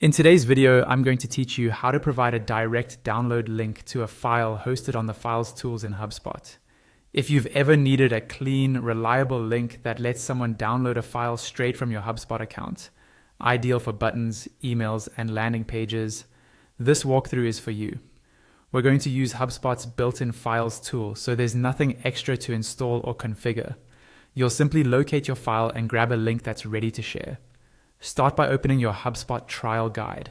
In today's video, I'm going to teach you how to provide a direct download link to a file hosted on the Files tools in HubSpot. If you've ever needed a clean, reliable link that lets someone download a file straight from your HubSpot account, ideal for buttons, emails, and landing pages, this walkthrough is for you. We're going to use HubSpot's built-in Files tool, so there's nothing extra to install or configure. You'll simply locate your file and grab a link that's ready to share. Start by opening your HubSpot trial guide.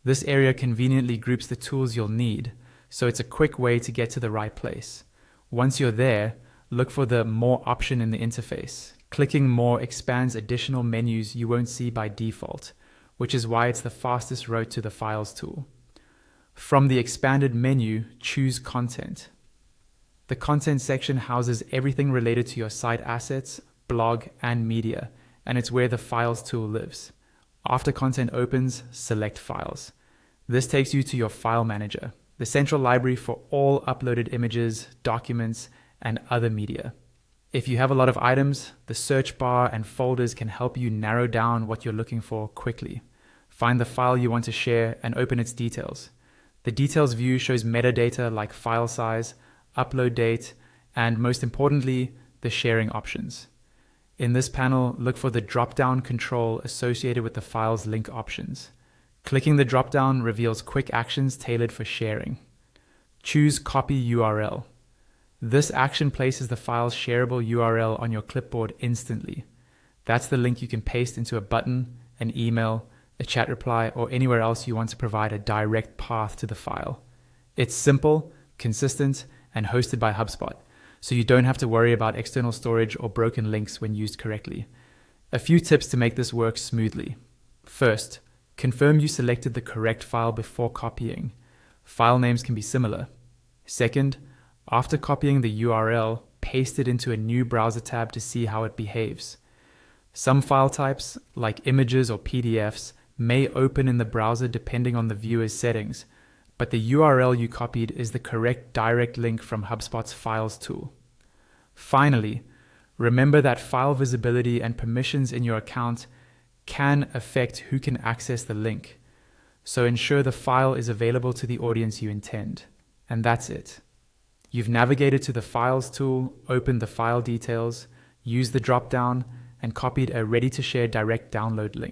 This area conveniently groups the tools you'll need, so it's a quick way to get to the right place. Once you're there, look for the More option in the interface. Clicking More expands additional menus you won't see by default, which is why it's the fastest route to the Files tool. From the expanded menu, choose Content. The Content section houses everything related to your site assets, blog, and media, and it's where the Files tool lives. After content opens, select Files. This takes you to your file manager, the central library for all uploaded images, documents, and other media. If you have a lot of items, the search bar and folders can help you narrow down what you're looking for quickly. Find the file you want to share and open its details. The details view shows metadata like file size, upload date, and most importantly, the sharing options. In this panel, look for the drop-down control associated with the file's link options. Clicking the drop-down reveals quick actions tailored for sharing. Choose Copy URL. This action places the file's shareable URL on your clipboard instantly. That's the link you can paste into a button, an email, a chat reply, or anywhere else you want to provide a direct path to the file. It's simple, consistent, and hosted by HubSpot, so you don't have to worry about external storage or broken links when used correctly. A few tips to make this work smoothly. First, confirm you selected the correct file before copying. File names can be similar. Second, after copying the URL, paste it into a new browser tab to see how it behaves. Some file types, like images or PDFs, may open in the browser depending on the viewer's settings, but the URL you copied is the correct direct link from HubSpot's Files tool. Finally, remember that file visibility and permissions in your account can affect who can access the link, so ensure the file is available to the audience you intend. And that's it. You've navigated to the Files tool, opened the file details, used the drop-down, and copied a ready-to-share direct download link.